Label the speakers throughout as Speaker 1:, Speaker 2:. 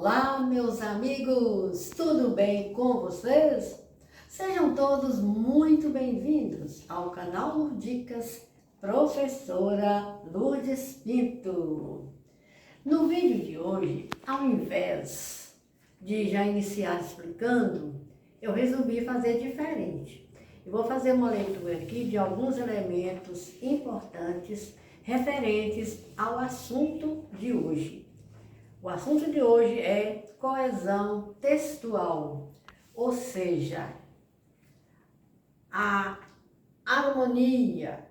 Speaker 1: Olá, meus amigos, tudo bem com vocês? Sejam todos muito bem-vindos ao canal Lurdicas, professora Lourdes Pinto. No vídeo de hoje, ao invés de já iniciar explicando, eu resolvi fazer diferente. Eu vou fazer uma leitura aqui de alguns elementos importantes referentes ao assunto de hoje. O assunto de hoje é coesão textual, ou seja, a harmonia,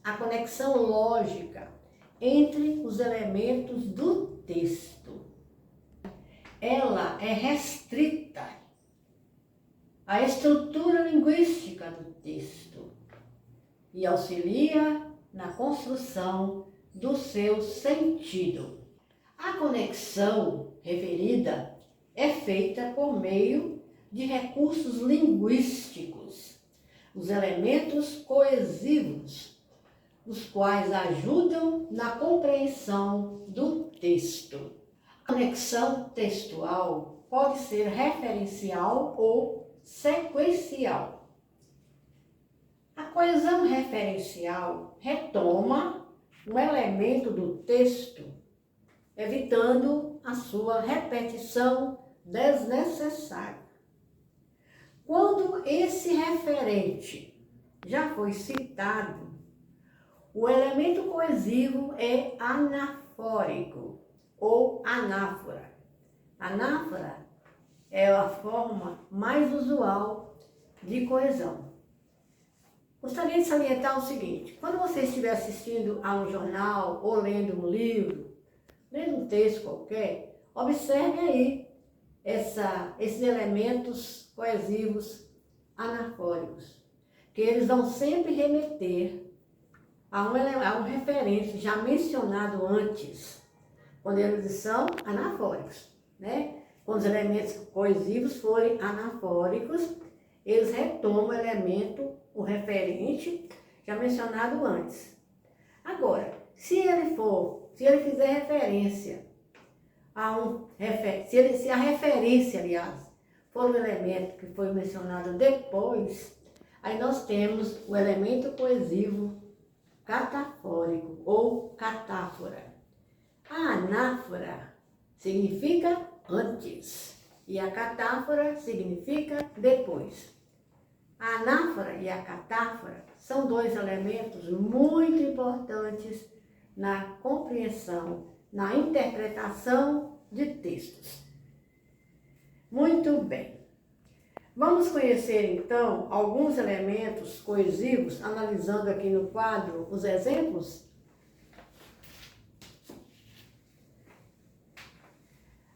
Speaker 1: a conexão lógica entre os elementos do texto. Ela é restrita à estrutura linguística do texto e auxilia na construção do seu sentido. A conexão referida é feita por meio de recursos linguísticos, os elementos coesivos, os quais ajudam na compreensão do texto. A conexão textual pode ser referencial ou sequencial. A coesão referencial retoma um elemento do texto, evitando a sua repetição desnecessária. Quando esse referente já foi citado, o elemento coesivo é anafórico ou anáfora. Anáfora é a forma mais usual de coesão. Gostaria de salientar o seguinte: quando você estiver assistindo a um jornal ou lendo um livro, lendo um texto qualquer, observe aí esses elementos coesivos anafóricos, que eles vão sempre remeter a um referente já mencionado antes, quando eles são anafóricos, né? Quando os elementos coesivos forem anafóricos, eles retomam o elemento, o referente já mencionado antes. Agora, se ele fizer referência se a referência, aliás, for um elemento que foi mencionado depois, aí nós temos o elemento coesivo catafórico ou catáfora. A anáfora significa antes e a catáfora significa depois. A anáfora e a catáfora são dois elementos muito importantes na compreensão, na interpretação de textos. Muito bem. Vamos conhecer então alguns elementos coesivos, analisando aqui no quadro os exemplos?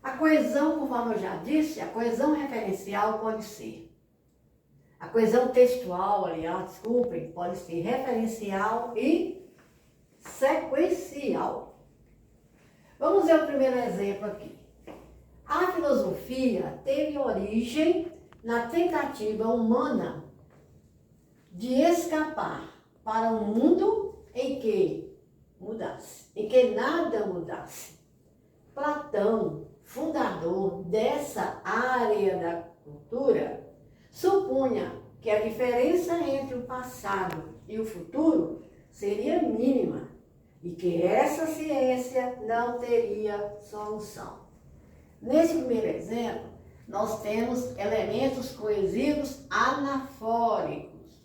Speaker 1: A coesão, conforme eu já disse, a coesão referencial pode ser. A coesão textual, aliás, desculpem, pode ser referencial e sequencial. Vamos ver o primeiro exemplo aqui. A filosofia teve origem na tentativa humana de escapar para um mundo em que nada mudasse. Platão, fundador dessa área da cultura, supunha que a diferença entre o passado e o futuro seria mínima e que essa ciência não teria solução. Nesse primeiro exemplo, nós temos elementos coesivos anafóricos,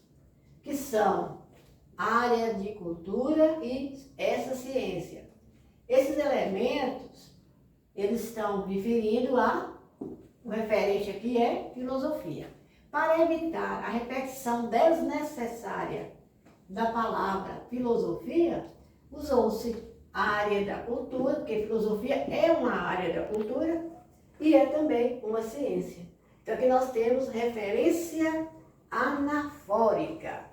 Speaker 1: que são área de cultura e essa ciência. Esses elementos, eles estão referindo o referente aqui é filosofia. Para evitar a repetição desnecessária da palavra filosofia, usou-se a área da cultura, porque filosofia é uma área da cultura e é também uma ciência. Então aqui nós temos referência anafórica,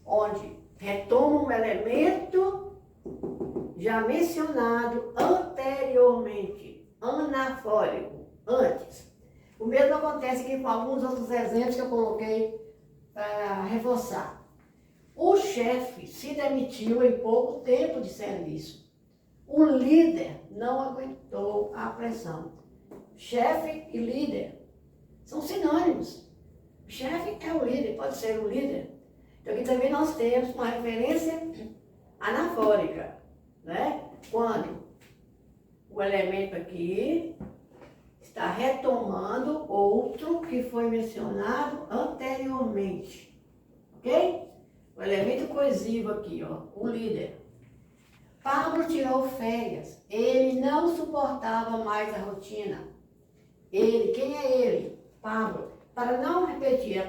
Speaker 1: onde retoma um elemento já mencionado anteriormente, anafórico, antes. O mesmo acontece aqui com alguns outros exemplos que eu coloquei para reforçar. O chefe se demitiu em pouco tempo de serviço. O líder não aguentou a pressão. chefe e líder são sinônimos. O chefe é o líder, pode ser o líder. Então aqui também nós temos uma referência anafórica, né? Quando o elemento aqui está retomando outro que foi mencionado anteriormente, ok? O elemento coesivo aqui, ó, o líder. Pablo tirou férias. Ele não suportava mais a rotina. Ele, quem é ele? Pablo. Para não repetir a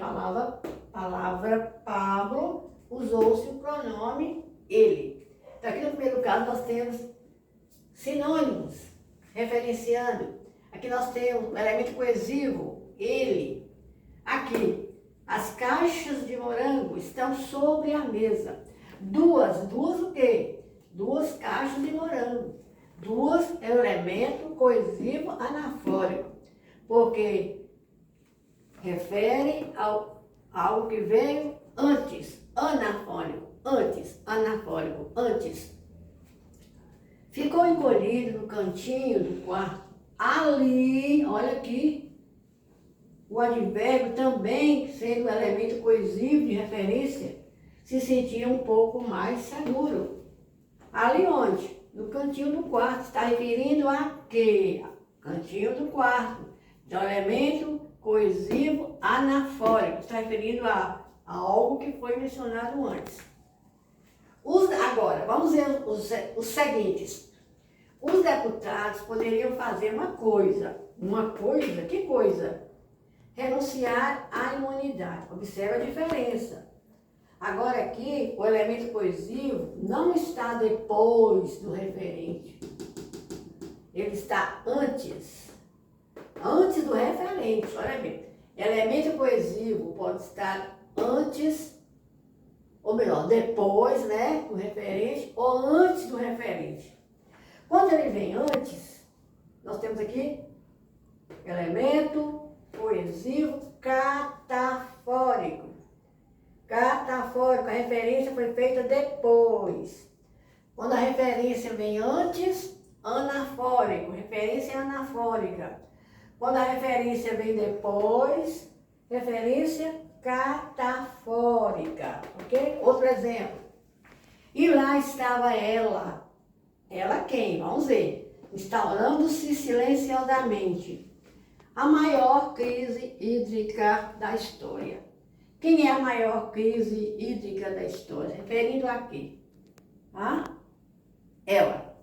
Speaker 1: palavra Pablo, usou-se o pronome ele. Então aqui no primeiro caso nós temos sinônimos, referenciando. Aqui nós temos o elemento coesivo, ele. Aqui, as caixas de morango estão sobre a mesa. Duas o quê? Duas caixas de morango. Duas é o elemento coesivo anafórico, porque refere ao algo que veio antes, anafórico, antes. Ficou encolhido no cantinho do quarto. Ali, olha aqui, o advérbio também, sendo um elemento coesivo de referência, se sentia um pouco mais seguro. Ali onde? No cantinho do quarto. Está referindo a quê? Cantinho do quarto. Então, elemento coesivo anafórico. Está referindo a algo que foi mencionado antes. Agora, vamos ver os seguintes. Os deputados poderiam fazer uma coisa, que coisa? Renunciar à imunidade. Observe a diferença. Agora aqui, o elemento coesivo não está depois do referente. Ele está antes do referente. Olha bem, elemento coesivo pode estar antes, ou melhor, depois, né, do referente, ou antes do referente. Quando ele vem antes, nós temos aqui elemento coesivo catafórico. Catafórico, a referência foi feita depois. Quando a referência vem antes, anafórico, referência anafórica. Quando a referência vem depois, referência catafórica, ok? Outro exemplo. E lá estava ela. Ela quem? Vamos ver. Instaurando-se silenciosamente. A maior crise hídrica da história. Quem é a maior crise hídrica da história? Referindo a quê? Ela.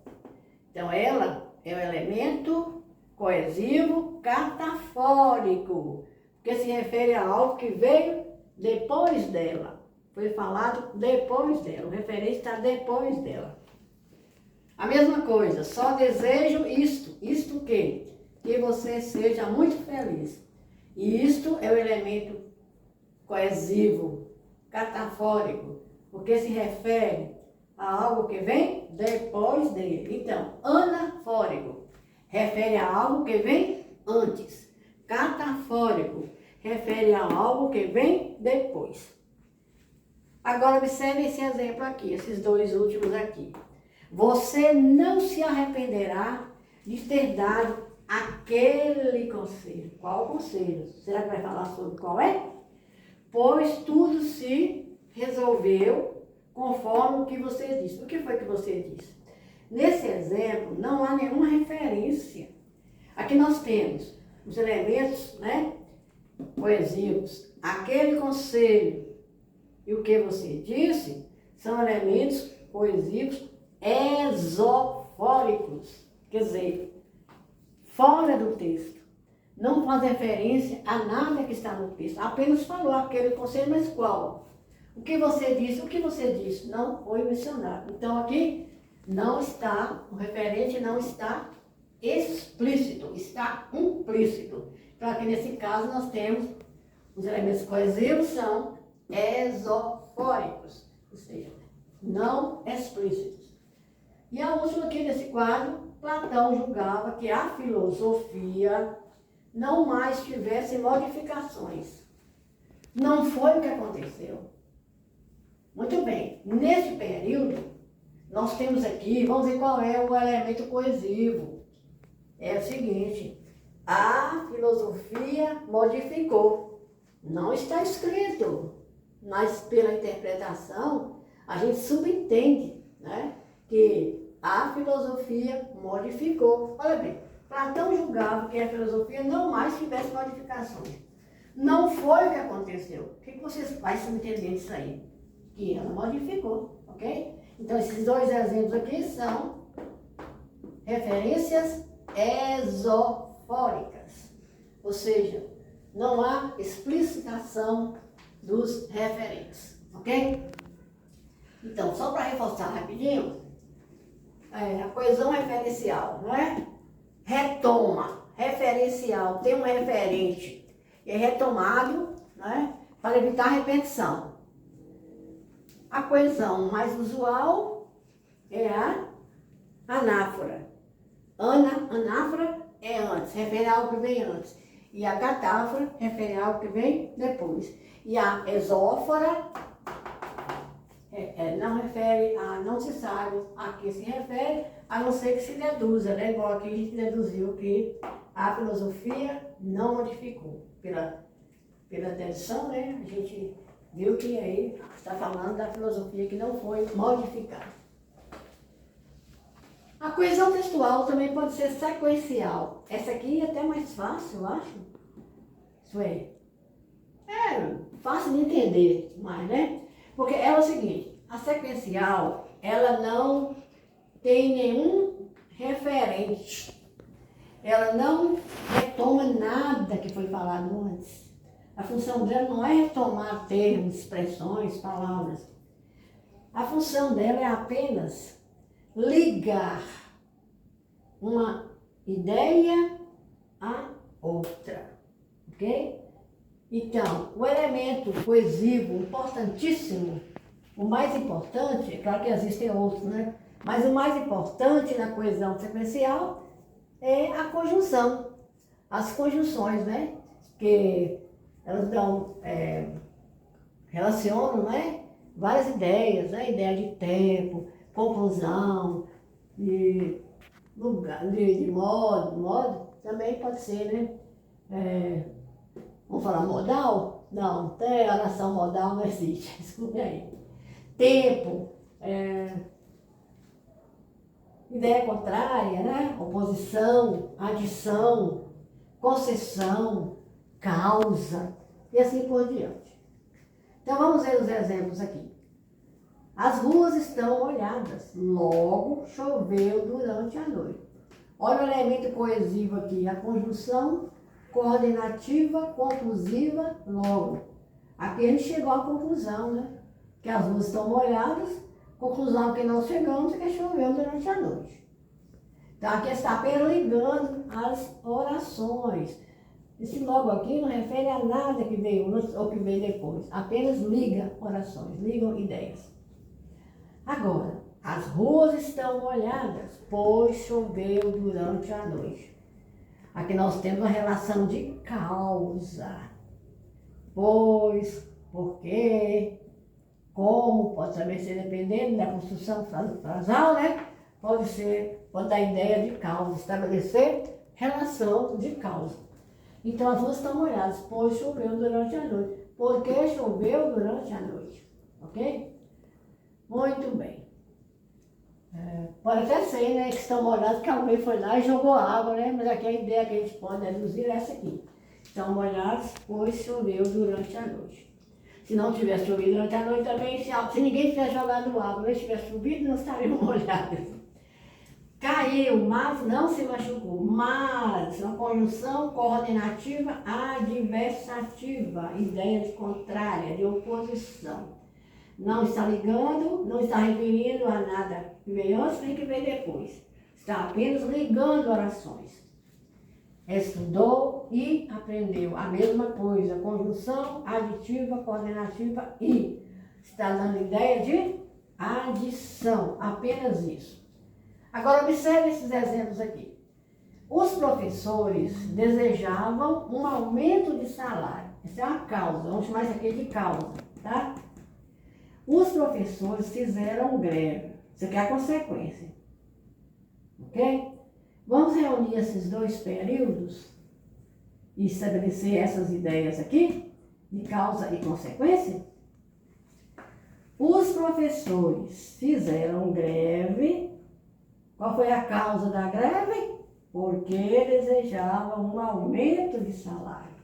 Speaker 1: Então, ela é o elemento coesivo catafórico, porque se refere a algo que veio depois dela. Foi falado depois dela. O referente está depois dela. A mesma coisa, só desejo isto. Isto o quê? Que você seja muito feliz. E isto é o elemento coesivo, catafórico, porque se refere a algo que vem depois dele. Então, anafórico refere a algo que vem antes. Catafórico refere a algo que vem depois. Agora observe esse exemplo aqui, esses dois últimos aqui. Você não se arrependerá de ter dado aquele conselho. Qual conselho? Será que vai falar sobre qual é? Pois tudo se resolveu conforme o que você disse. O que foi que você disse? Nesse exemplo, não há nenhuma referência. Aqui nós temos os elementos, né, coesivos. Aquele conselho e o que você disse são elementos coesivos exofóricos, quer dizer, fora do texto. Não faz referência a nada que está no texto. Apenas falou aquele conselho, mas qual? O que você disse? O que você disse? Não foi mencionado. Então aqui não está, o referente não está explícito, está implícito. Então aqui nesse caso nós temos os elementos coesivos são exofóricos, ou seja, não explícitos. E a última aqui nesse quadro, Platão julgava que a filosofia não mais tivesse modificações. Não foi o que aconteceu. Muito bem, nesse período, nós temos aqui, vamos ver qual é o elemento coesivo. É o seguinte, a filosofia modificou. Não está escrito, mas pela interpretação a gente subentende, né, que a filosofia modificou. Olha bem, Platão julgava que a filosofia não mais tivesse modificações. Não foi o que aconteceu. O que vocês vai entender disso aí? Que ela modificou, ok? Então, esses dois exemplos aqui são referências esofóricas. Ou seja, não há explicitação dos referentes, ok? Então, só para reforçar rapidinho, a coesão referencial, não é? Retoma, referencial, tem um referente, é retomado, né, para evitar repetição. A coesão mais usual é a anáfora. Anáfora é antes, refere a algo que vem antes. E a catáfora refere a algo que vem depois. E a esófora não refere a, não se sabe a que se refere, a não ser que se deduza, né? Igual aqui a gente deduziu que a filosofia não modificou. Pela dedução, né? A gente viu que aí está falando da filosofia que não foi modificada. A coesão textual também pode ser sequencial. Essa aqui é até mais fácil, eu acho. Isso é fácil de entender mais, né? Porque é o seguinte, a sequencial, ela não tem nenhum referente. Ela não retoma nada que foi falado antes. A função dela não é retomar termos, expressões, palavras. A função dela é apenas ligar uma ideia a outra, ok? Então, o elemento coesivo importantíssimo, o mais importante, é claro que existem outros, né? Mas o mais importante na coesão sequencial é a conjunção, as conjunções, né? Que elas relacionam, né, várias ideias, né? Ideia de tempo, conclusão, de lugar, de modo, também pode ser, né? Vamos falar modal? Não, até a oração modal não existe, desculpe aí. Tempo, ideia contrária, né? Oposição, adição, concessão, causa e assim por diante. Então vamos ver os exemplos aqui. As ruas estão molhadas, logo choveu durante a noite. Olha o elemento coesivo aqui, a conjunção coordenativa, conclusiva, logo. Aqui a gente chegou à conclusão, né? Que as ruas estão molhadas, conclusão que nós chegamos é que choveu durante a noite. Então aqui está apenas ligando as orações. Esse logo aqui não refere a nada que veio antes ou que veio depois. Apenas liga orações, ligam ideias. Agora, as ruas estão molhadas, pois choveu durante a noite. Aqui nós temos a relação de causa. Pois, porque, como, pode também ser dependendo da construção frasal, né? Pode dar ideia de causa, estabelecer relação de causa. Então as ruas estão molhadas, pois choveu durante a noite. Porque choveu durante a noite, ok? Muito bem. Pode até ser, né, que estão molhados, que alguém foi lá e jogou água, né? Mas aqui a ideia que a gente pode deduzir é essa aqui. Estão molhados, pois choveu durante a noite. Se não tivesse chovido durante a noite também, se ninguém tivesse jogado água, não tivesse chovido, não estariam molhados. Caiu, mas não se machucou. Mas, uma conjunção coordenativa adversativa, ideia de contrária, de oposição. Não está ligando, não está referindo a nada que veio antes nem que veio depois. Está apenas ligando orações. Estudou e aprendeu a mesma coisa. Conjunção aditiva, coordenativa e. Está dando ideia de adição. Apenas isso. Agora observe esses exemplos aqui. Os professores desejavam um aumento de salário. Essa é uma causa. Vamos chamar isso aqui de causa, tá? Os professores fizeram greve. Isso aqui é a consequência. Ok? Vamos reunir esses dois períodos e estabelecer essas ideias aqui, de causa e consequência? Os professores fizeram greve. Qual foi a causa da greve? Porque desejavam um aumento de salário.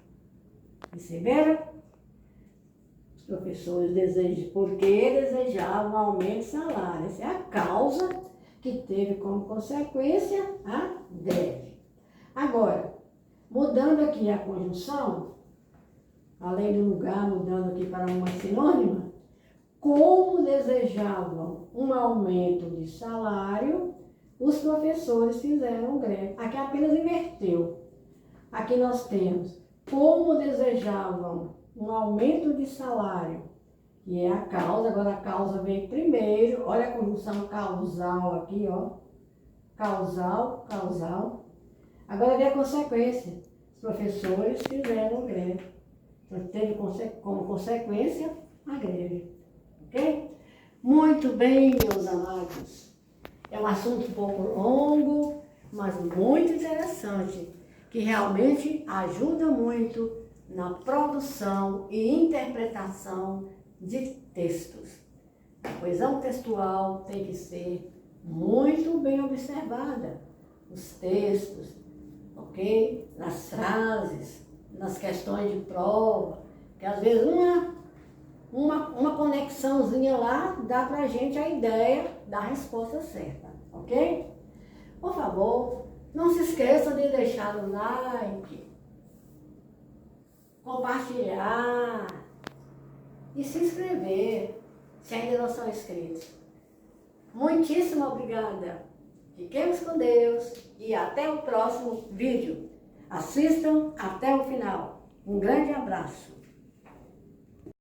Speaker 1: Perceberam? Os professores porque desejavam um aumento de salário. Essa é a causa que teve como consequência a greve. Agora, mudando aqui a conjunção, além do lugar, mudando aqui para uma sinônima, como desejavam um aumento de salário, os professores fizeram greve. Aqui apenas inverteu. Aqui nós temos como desejavam um aumento de salário, que é a causa. Agora a causa vem primeiro. Olha a conjunção causal aqui, ó. Causal, causal. Agora vem a consequência. Os professores fizeram greve. Então teve como consequência a greve. Ok? Muito bem, meus amados. É um assunto um pouco longo, mas muito interessante, que realmente ajuda muito na produção e interpretação de textos. A coesão textual tem que ser muito bem observada. Os textos, ok? Nas frases, nas questões de prova, que às vezes uma conexãozinha lá dá pra gente a ideia da resposta certa, ok? Por favor, não se esqueçam de deixar o like, compartilhar e se inscrever, se ainda não são inscritos. Muitíssimo obrigada. Fiquemos com Deus e até o próximo vídeo. Assistam até o final. Um grande abraço.